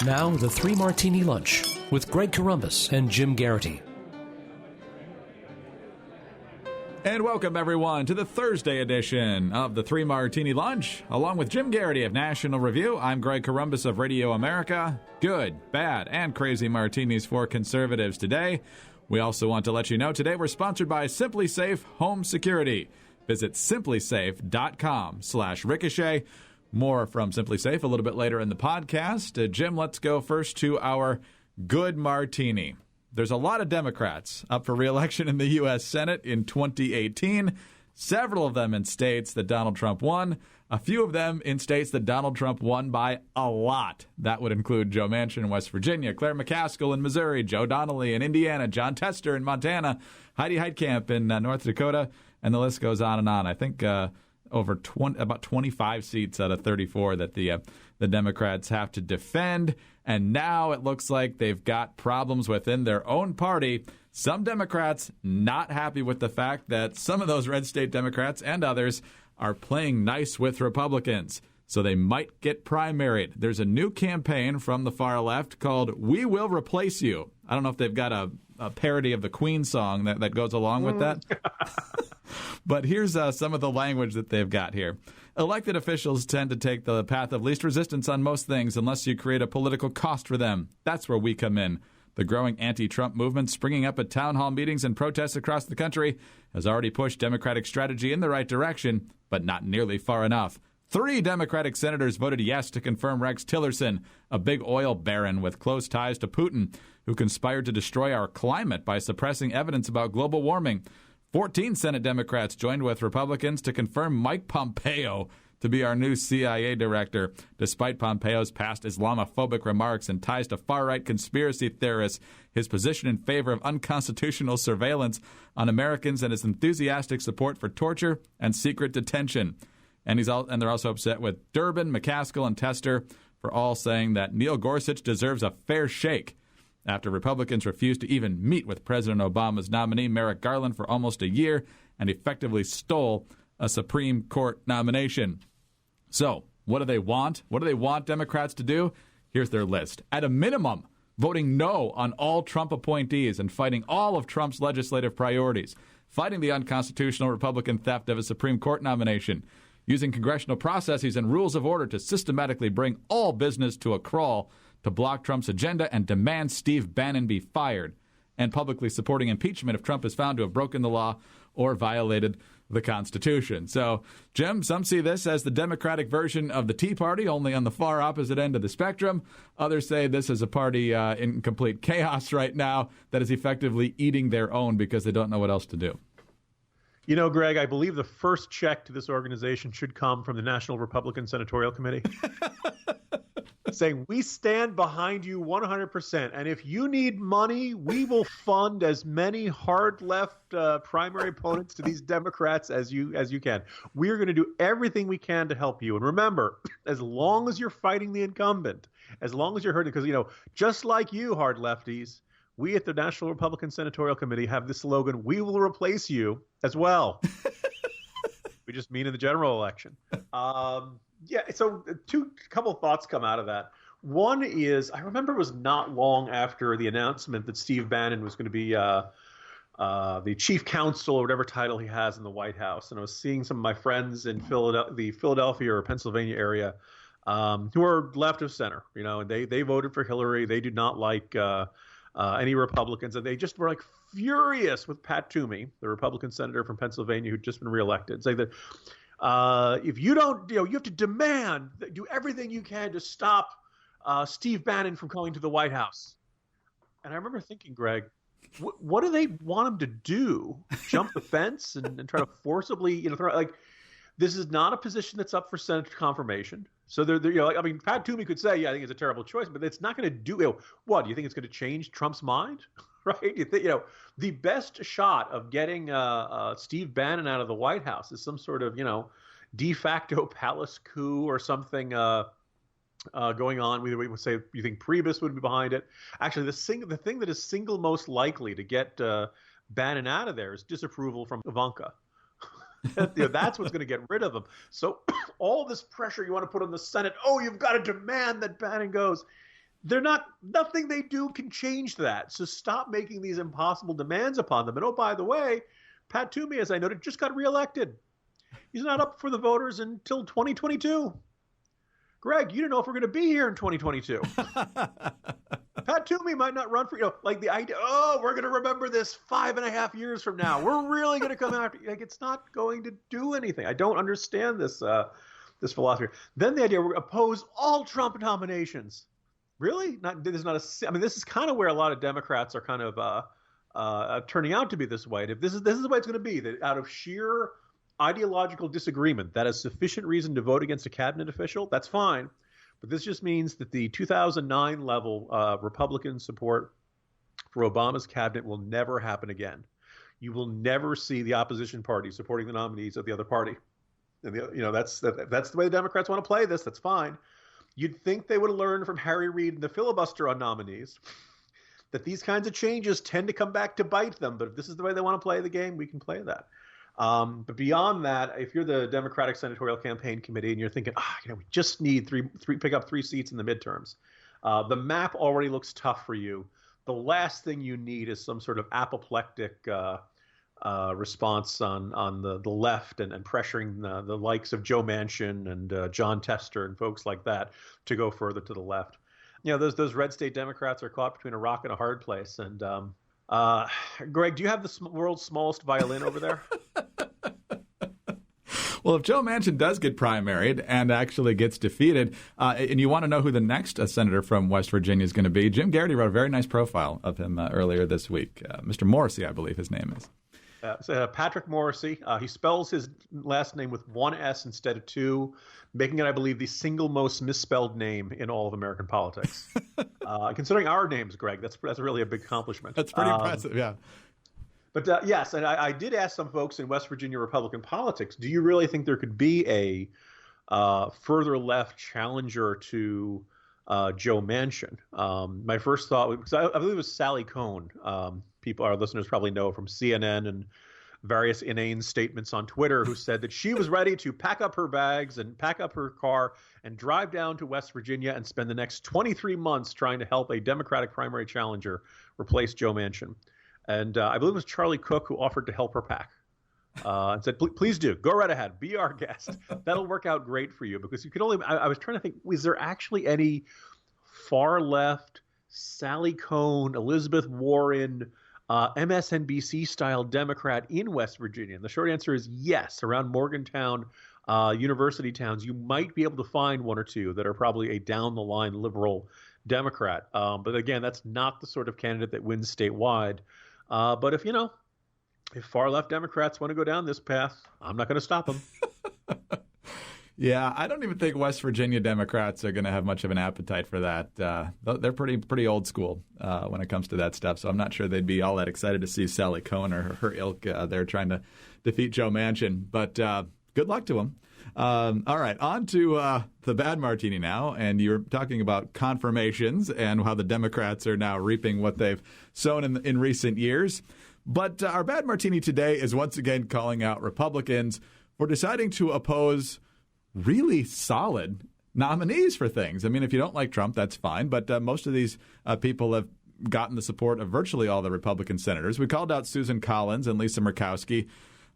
Now, the Three Martini Lunch with Greg Corombos and Jim Geraghty. And welcome, everyone, to the Thursday edition of the Three Martini Lunch. Along with Jim Geraghty of National Review, I'm Greg Corombos of Radio America. Good, bad, and crazy martinis for conservatives today. We also want to let you know today we're sponsored by Simply Safe Home Security. Visit simplysafe.com/ricochet. More from Simply Safe a little bit later in the podcast. Jim, let's go first to our good martini. There's a lot of Democrats up for re-election in the U.S. Senate in 2018, several of them in states that Donald Trump won, a few of them in states that Donald Trump won by a lot. That would include Joe Manchin in West Virginia, Claire McCaskill in Missouri, Joe Donnelly in Indiana, John Tester in Montana, Heidi Heitkamp in North Dakota, and the list goes on and on. I think about 25 seats out of 34 that the Democrats have to defend. And now it looks like they've got problems within their own party. Some Democrats not happy with the fact that some of those red state Democrats and others are playing nice with Republicans. So they might get primaried. There's a new campaign from the far left called We Will Replace You. I don't know if they've got a parody of the Queen song that goes along with that. But here's some of the language that they've got here. Elected officials tend to take the path of least resistance on most things unless you create a political cost for them. That's where we come in. The growing anti-Trump movement springing up at town hall meetings and protests across the country has already pushed Democratic strategy in the right direction, but not nearly far enough. 3 Democratic senators voted yes to confirm Rex Tillerson, a big oil baron with close ties to Putin, who conspired to destroy our climate by suppressing evidence about global warming. 14 Senate Democrats joined with Republicans to confirm Mike Pompeo to be our new CIA director, despite Pompeo's past Islamophobic remarks and ties to far-right conspiracy theorists, his position in favor of unconstitutional surveillance on Americans, and his enthusiastic support for torture and secret detention. And they're also upset with Durbin, McCaskill, and Tester for all saying that Neil Gorsuch deserves a fair shake after Republicans refused to even meet with President Obama's nominee, Merrick Garland, for almost a year and effectively stole a Supreme Court nomination. So, what do they want? What do they want Democrats to do? Here's their list. At a minimum, voting no on all Trump appointees and fighting all of Trump's legislative priorities, fighting the unconstitutional Republican theft of a Supreme Court nomination, using congressional processes and rules of order to systematically bring all business to a crawl to block Trump's agenda and demand Steve Bannon be fired, and publicly supporting impeachment if Trump is found to have broken the law or violated the Constitution. So, Jim, some see this as the Democratic version of the Tea Party, only on the far opposite end of the spectrum. Others say this is a party in complete chaos right now that is effectively eating their own because they don't know what else to do. You know, Greg, I believe the first check to this organization should come from the National Republican Senatorial Committee saying, we stand behind you 100%. And if you need money, we will fund as many hard left primary opponents to these Democrats as you can. We're going to do everything we can to help you. And remember, as long as you're fighting the incumbent, as long as you're hurting, because, just like you, hard lefties, we at the National Republican Senatorial Committee have this slogan, we will replace you as well. We just mean in the general election. So couple of thoughts come out of that. One is, I remember it was not long after the announcement that Steve Bannon was going to be the chief counsel or whatever title he has in the White House. And I was seeing some of my friends in the Philadelphia or Pennsylvania area who are left of center, and they voted for Hillary. They did not like any Republicans, and they just were like furious with Pat Toomey, the Republican senator from Pennsylvania who'd just been reelected, saying that if you don't, you have to do everything you can to stop Steve Bannon from going to the White House. And I remember thinking, Greg, what do they want him to do? Jump the fence and try to forcibly, this is not a position that's up for Senate confirmation. So Pat Toomey could say, I think it's a terrible choice, but it's not going to do. What do you think it's going to change Trump's mind? Right? You think, the best shot of getting Steve Bannon out of the White House is some sort of, de facto palace coup or something going on. We would say you think Priebus would be behind it. Actually, the thing that is single most likely to get Bannon out of there is disapproval from Ivanka. That's what's going to get rid of him. So all this pressure you want to put on the Senate, you've got to demand that Bannon goes. Nothing they do can change that. So stop making these impossible demands upon them. And oh, by the way, Pat Toomey, as I noted, just got reelected. He's not up for the voters until 2022. Greg, you don't know if we're going to be here in 2022. Pat Toomey might not run for, like the idea, we're going to remember this 5.5 years from now. We're really going to come after you. Like, it's not going to do anything. I don't understand this philosophy. Then the idea, we're going to oppose all Trump nominations. Really? This is kind of where a lot of Democrats are kind of turning out to be this way. And if this is the way it's going to be, that out of sheer ideological disagreement, that is sufficient reason to vote against a cabinet official, that's fine. But this just means that the 2009 level Republican support for Obama's cabinet will never happen again. You will never see the opposition party supporting the nominees of the other party. And that's the way the Democrats want to play this. That's fine. You'd think they would have learned from Harry Reid and the filibuster on nominees that these kinds of changes tend to come back to bite them. But if this is the way they want to play the game, we can play that. But beyond that, if you're the Democratic Senatorial Campaign Committee and you're thinking, we just need pick up 3 seats in the midterms, the map already looks tough for you. The last thing you need is some sort of apoplectic response on the left and pressuring the likes of Joe Manchin and John Tester and folks like that to go further to the left. Those red state Democrats are caught between a rock and a hard place. And Greg, do you have the world's smallest violin over there? Well, if Joe Manchin does get primaried and actually gets defeated, and you want to know who the next senator from West Virginia is going to be, Jim Geraghty wrote a very nice profile of him earlier this week. Mr. Morrissey, I believe his name is. Patrick Morrissey. He spells his last name with 1 S instead of 2, making it, I believe, the single most misspelled name in all of American politics. Considering our names, Greg, that's really a big accomplishment. That's pretty impressive, yeah. But yes, and I did ask some folks in West Virginia Republican politics, do you really think there could be a further left challenger to Joe Manchin? My first thought, because I believe it was Sally Cohn. Our listeners probably know from CNN and various inane statements on Twitter, who said that she was ready to pack up her bags and pack up her car and drive down to West Virginia and spend the next 23 months trying to help a Democratic primary challenger replace Joe Manchin. And I believe it was Charlie Cook who offered to help her pack and said, please do. Go right ahead. Be our guest. That'll work out great for you, because you could only – I was trying to think, is there actually any far left Sally Cohn, Elizabeth Warren – MSNBC-style Democrat in West Virginia? And the short answer is yes. Around Morgantown, university towns, you might be able to find 1 or 2 that are probably a down-the-line liberal Democrat. But again, that's not the sort of candidate that wins statewide. But if far-left Democrats want to go down this path, I'm not going to stop them. Yeah, I don't even think West Virginia Democrats are going to have much of an appetite for that. They're pretty old school when it comes to that stuff, so I'm not sure they'd be all that excited to see Sally Cohn or her ilk there trying to defeat Joe Manchin. But good luck to them. All right, on to the bad martini now, and you're talking about confirmations and how the Democrats are now reaping what they've sown in recent years. But our bad martini today is once again calling out Republicans for deciding to oppose really solid nominees for things. I mean, if you don't like Trump, that's fine. But most of these people have gotten the support of virtually all the Republican senators. We called out Susan Collins and Lisa Murkowski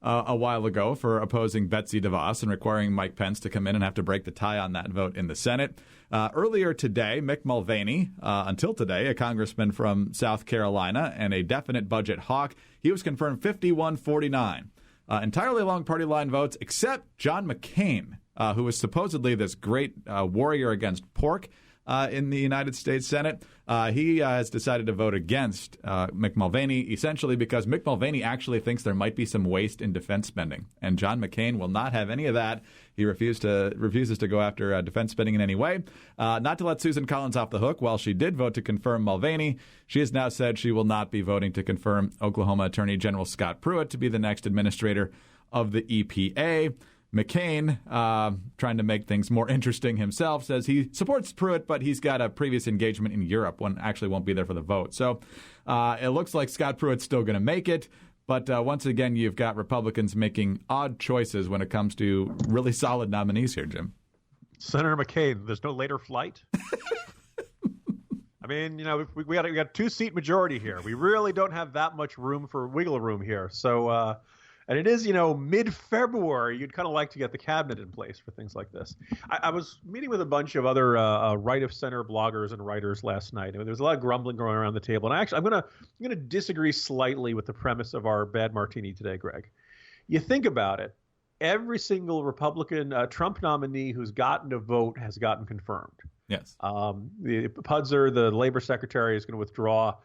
a while ago for opposing Betsy DeVos and requiring Mike Pence to come in and have to break the tie on that vote in the Senate. Earlier today, Mick Mulvaney, until today, a congressman from South Carolina and a definite budget hawk, he was confirmed 51-49. Entirely along party line votes, except John McCain, who was supposedly this great warrior against pork in the United States Senate. He has decided to vote against Mick Mulvaney, essentially because Mick Mulvaney actually thinks there might be some waste in defense spending. And John McCain will not have any of that. He refuses to go after defense spending in any way. Not to let Susan Collins off the hook, while she did vote to confirm Mulvaney, she has now said she will not be voting to confirm Oklahoma Attorney General Scott Pruitt to be the next administrator of the EPA. McCain, trying to make things more interesting himself, says he supports Pruitt, but he's got a previous engagement in Europe when actually won't be there for the vote. So it looks like Scott Pruitt's still going to make it. But once again, you've got Republicans making odd choices when it comes to really solid nominees here, Jim. Senator McCain, there's no later flight? mean, we got a 2-seat majority here. We really don't have that much room for wiggle room here. So, and it is, mid-February. You'd kind of like to get the cabinet in place for things like this. I was meeting with a bunch of other right-of-center bloggers and writers last night. I mean, there was a lot of grumbling going around the table. And I'm gonna disagree slightly with the premise of our bad martini today, Greg. You think about it. Every single Republican Trump nominee who's gotten a vote has gotten confirmed. Yes. The Pudzer, the labor secretary, is going to withdraw.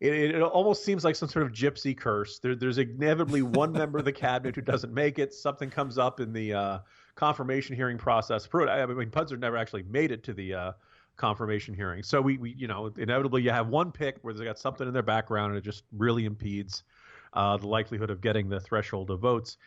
It almost seems like some sort of gypsy curse. There's inevitably one member of the cabinet who doesn't make it. Something comes up in the confirmation hearing process. I mean, Pudzer never actually made it to the confirmation hearing. So we inevitably you have one pick where they got something in their background and it just really impedes the likelihood of getting the threshold of votes.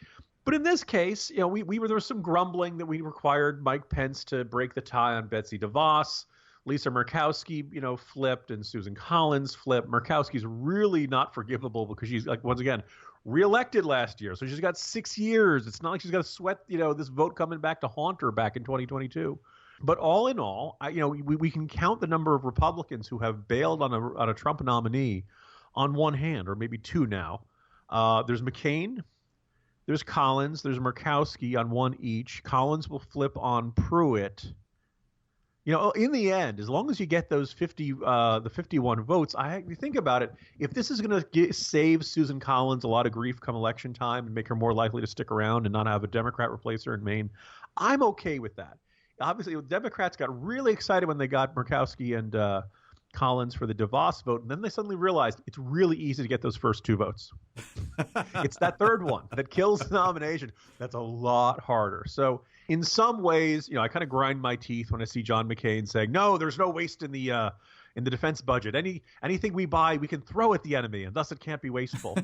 But in this case, there was some grumbling that we required Mike Pence to break the tie on Betsy DeVos. Lisa Murkowski, flipped, and Susan Collins flipped. Murkowski's really not forgivable because she's, once again, reelected last year. So she's got 6 years. It's not like she's got to sweat, this vote coming back to haunt her back in 2022. But all in all, we can count the number of Republicans who have bailed on a Trump nominee on one hand, or maybe two now. There's McCain. There's Collins. There's Murkowski on one each. Collins will flip on Pruitt. In the end, as long as you get those 51 votes, you think about it. If this is going to save Susan Collins a lot of grief come election time and make her more likely to stick around and not have a Democrat replace her in Maine, I'm okay with that. Obviously, Democrats got really excited when they got Murkowski and Collins for the DeVos vote, and then they suddenly realized it's really easy to get those first two votes. It's that third one that kills the nomination. That's a lot harder. So in some ways, I kind of grind my teeth when I see John McCain saying, no, there's no waste in the defense budget. Anything we buy, we can throw at the enemy, and thus it can't be wasteful.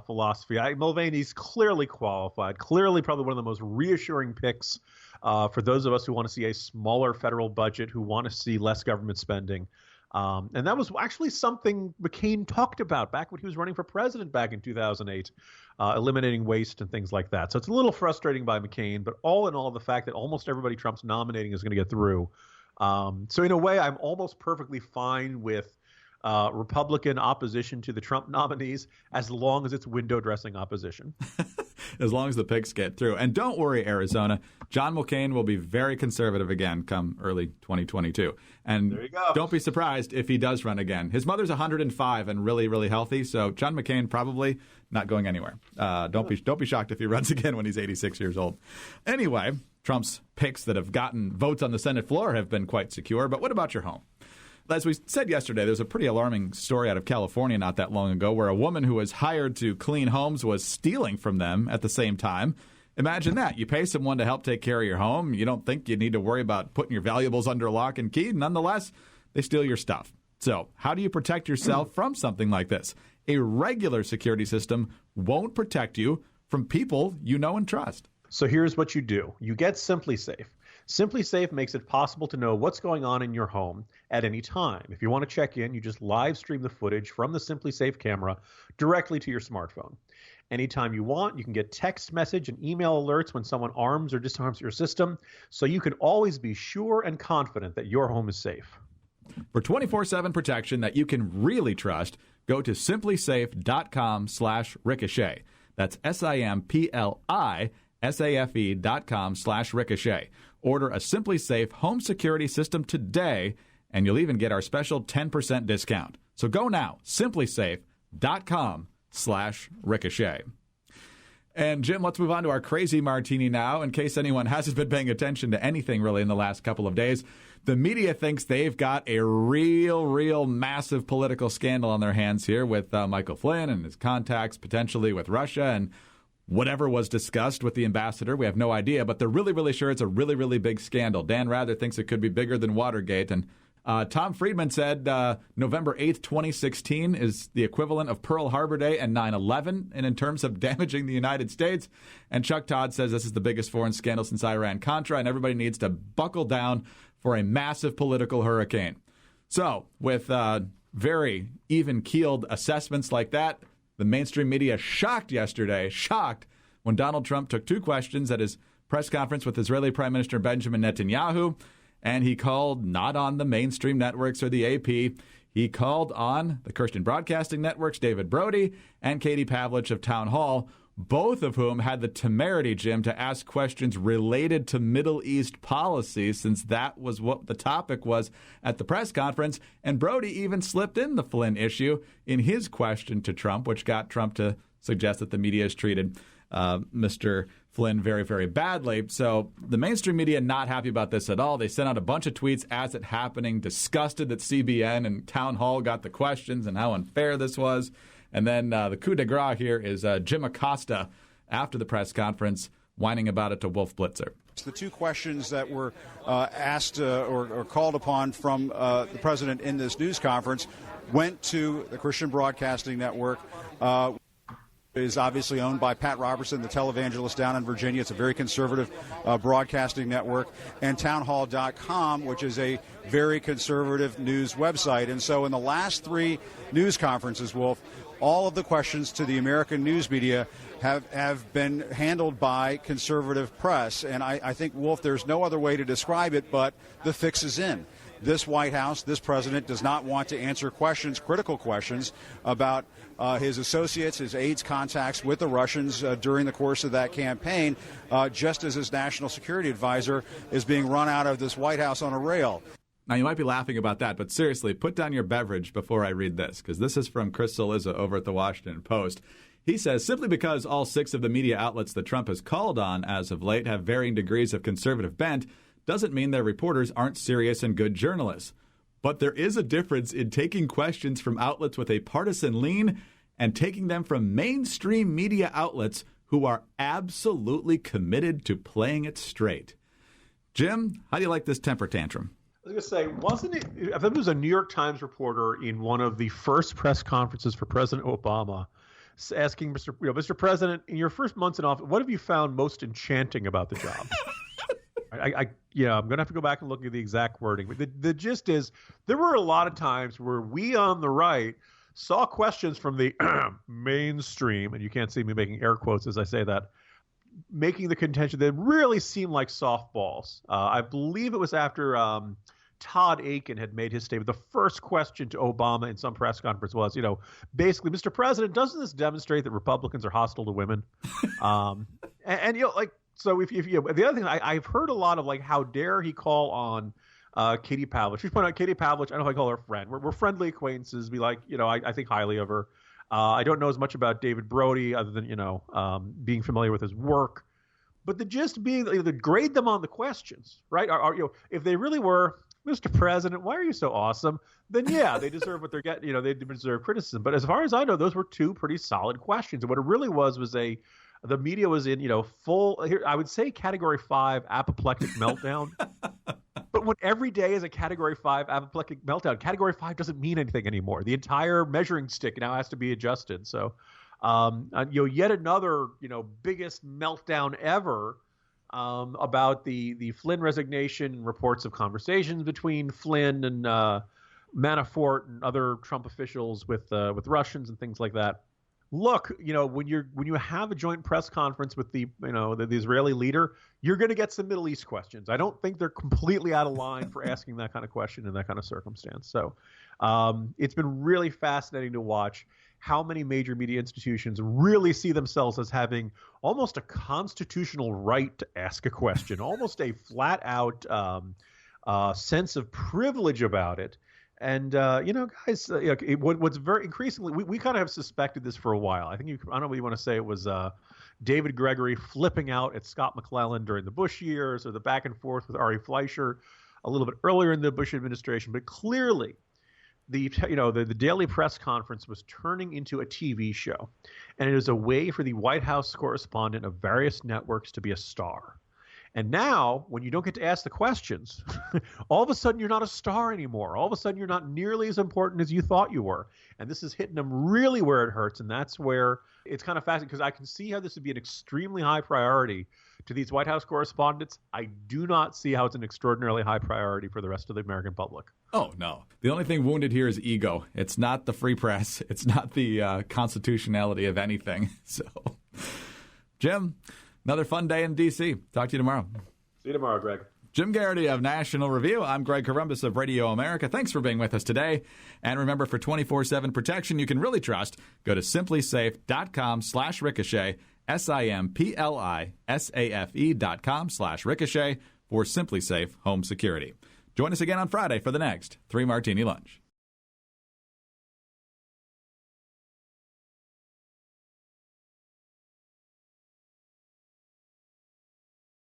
Philosophy. Mulvaney's clearly qualified, clearly probably one of the most reassuring picks for those of us who want to see a smaller federal budget, who want to see less government spending. And that was actually something McCain talked about back when he was running for president back in 2008, eliminating waste and things like that. So it's a little frustrating by McCain, but all in all, the fact that almost everybody Trump's nominating is going to get through. So in a way, I'm almost perfectly fine with Republican opposition to the Trump nominees as long as it's window dressing opposition. As long as the picks get through. And don't worry, Arizona. John McCain will be very conservative again come early 2022. And there you go. Don't be surprised if he does run again. His mother's 105 and really, really healthy. So John McCain probably not going anywhere. Don't be shocked if he runs again when he's 86 years old. Anyway, Trump's picks that have gotten votes on the Senate floor have been quite secure. But what about your home? As we said yesterday, there's a pretty alarming story out of California not that long ago where a woman who was hired to clean homes was stealing from them at the same time. Imagine that. You pay someone to help take care of your home. You don't think you need to worry about putting your valuables under lock and key. Nonetheless, they steal your stuff. So how do you protect yourself from something like this? A regular security system won't protect you from people you know and trust. So here's what you do. You get SimpliSafe. SimpliSafe makes it possible to know what's going on in your home at any time. If you want to check in, you just live stream the footage from the SimpliSafe camera directly to your smartphone. Anytime you want, you can get text message and email alerts when someone arms or disarms your system, so you can always be sure and confident that your home is safe. For 24/7 protection that you can really trust, go to simplysafe.com/ricochet. That's SIMPLISAFE.com/ricochet. Order a SimpliSafe home security system today, and you'll even get our special 10% discount. So go now, simplysafe.com/ricochet. And Jim, let's move on to our crazy martini now. In case anyone hasn't been paying attention to anything really in the last couple of days, the media thinks they've got a real massive political scandal on their hands here with Michael Flynn and his contacts potentially with Russia and whatever was discussed with the ambassador. We have no idea, but they're really sure it's a really big scandal. Dan Rather thinks it could be bigger than Watergate. And Tom Friedman said November 8th, 2016 is the equivalent of Pearl Harbor Day and 9/11 and in terms of damaging the United States. And Chuck Todd says this is the biggest foreign scandal since Iran-Contra, and everybody needs to buckle down for a massive political hurricane. So with very even-keeled assessments like that, the mainstream media shocked when Donald Trump took two questions at his press conference with Israeli Prime Minister Benjamin Netanyahu. and he called not on the mainstream networks or the AP. He called on the Christian Broadcasting Network's David Brody and Katie Pavlich of Town Hall, both of whom had the temerity, Jim, to ask questions related to Middle East policy, since that was what the topic was at the press conference. And Brody even slipped in the Flynn issue in his question to Trump, which got Trump to suggest that the media has treated Mr. Flynn very, very badly. So the mainstream media not happy about this at all. They sent out a bunch of tweets as it happening, disgusted that CBN and Town Hall got the questions and how unfair this was. And then the coup de grace here is Jim Acosta after the press conference whining about it to Wolf Blitzer. The two questions that were asked or called upon from the president in this news conference went to the Christian Broadcasting Network. Is obviously owned by Pat Robertson, the televangelist down in Virginia. It's a very conservative broadcasting network. And townhall.com, which is a very conservative news website. And so in the last three news conferences, Wolf, all of the questions to the American news media have been handled by conservative press. And I think, Wolf, there's no other way to describe it, but the fix is in. This White House, this president does not want to answer questions, critical questions, about his associates, his aides' contacts with the Russians during the course of that campaign, just as his national security advisor is being run out of this White House on a rail. Now, you might be laughing about that, but seriously, put down your beverage before I read this, because this is from Chris Cillizza over at the Washington Post. He says, simply because all six of the media outlets that Trump has called on as of late have varying degrees of conservative bent doesn't mean their reporters aren't serious and good journalists. But there is a difference in taking questions from outlets with a partisan lean and taking them from mainstream media outlets who are absolutely committed to playing it straight. Jim, how do you like this temper tantrum? I was going to say, wasn't it, I think it was a New York Times reporter in one of the first press conferences for President Obama asking Mr. President, in your first months in office, what have you found most enchanting about the job? I'm going to have to go back and look at the exact wording. But the gist is there were a lot of times where we on the right saw questions from the mainstream, and you can't see me making air quotes as I say that, making the contention that really seemed like softballs. I believe it was after Todd Aiken had made his statement. The first question to Obama in some press conference was, basically, Mr. President, doesn't this demonstrate that Republicans are hostile to women? So if the other thing, I've heard a lot of how dare he call on Katie Pavlich. She's pointed out Katie Pavlich. I don't know if I call her a friend. We're friendly acquaintances. I think highly of her. I don't know as much about David Brody other than being familiar with his work. But the gist being to grade them on the questions, right? If they really were, Mr. President, why are you so awesome? Then yeah, they deserve what they're getting. They deserve criticism. But as far as I know, those were two pretty solid questions. And what it really was the media was in, full, I would say Category 5 apoplectic meltdown. But when every day is a Category 5 apoplectic meltdown, Category 5 doesn't mean anything anymore. The entire measuring stick now has to be adjusted. So, yet another, biggest meltdown ever about the Flynn resignation, reports of conversations between Flynn and Manafort and other Trump officials with Russians and things like that. Look, when you have a joint press conference with the Israeli leader, you're going to get some Middle East questions. I don't think they're completely out of line for asking that kind of question in that kind of circumstance. So it's been really fascinating to watch how many major media institutions really see themselves as having almost a constitutional right to ask a question, almost a flat out sense of privilege about it. And, guys, what's very increasingly, we kind of have suspected this for a while. I don't know what you want to say. It was David Gregory flipping out at Scott McClellan during the Bush years, or the back and forth with Ari Fleischer a little bit earlier in the Bush administration. But clearly, the daily press conference was turning into a TV show. And it was a way for the White House correspondent of various networks to be a star. And now, when you don't get to ask the questions, all of a sudden you're not a star anymore. All of a sudden you're not nearly as important as you thought you were. And this is hitting them really where it hurts. And that's where it's kind of fascinating, because I can see how this would be an extremely high priority to these White House correspondents. I do not see how it's an extraordinarily high priority for the rest of the American public. Oh, no. The only thing wounded here is ego. It's not the free press. It's not the constitutionality of anything. So, Jim, another fun day in D.C. Talk to you tomorrow. See you tomorrow, Greg. Jim Geraghty of National Review. I'm Greg Corombos of Radio America. Thanks for being with us today. And remember, for 24/7 protection you can really trust, go to simplysafe.com/ricochet, simplisafe.com/ricochet for Simply Safe Home Security. Join us again on Friday for the next 3 Martini Lunch.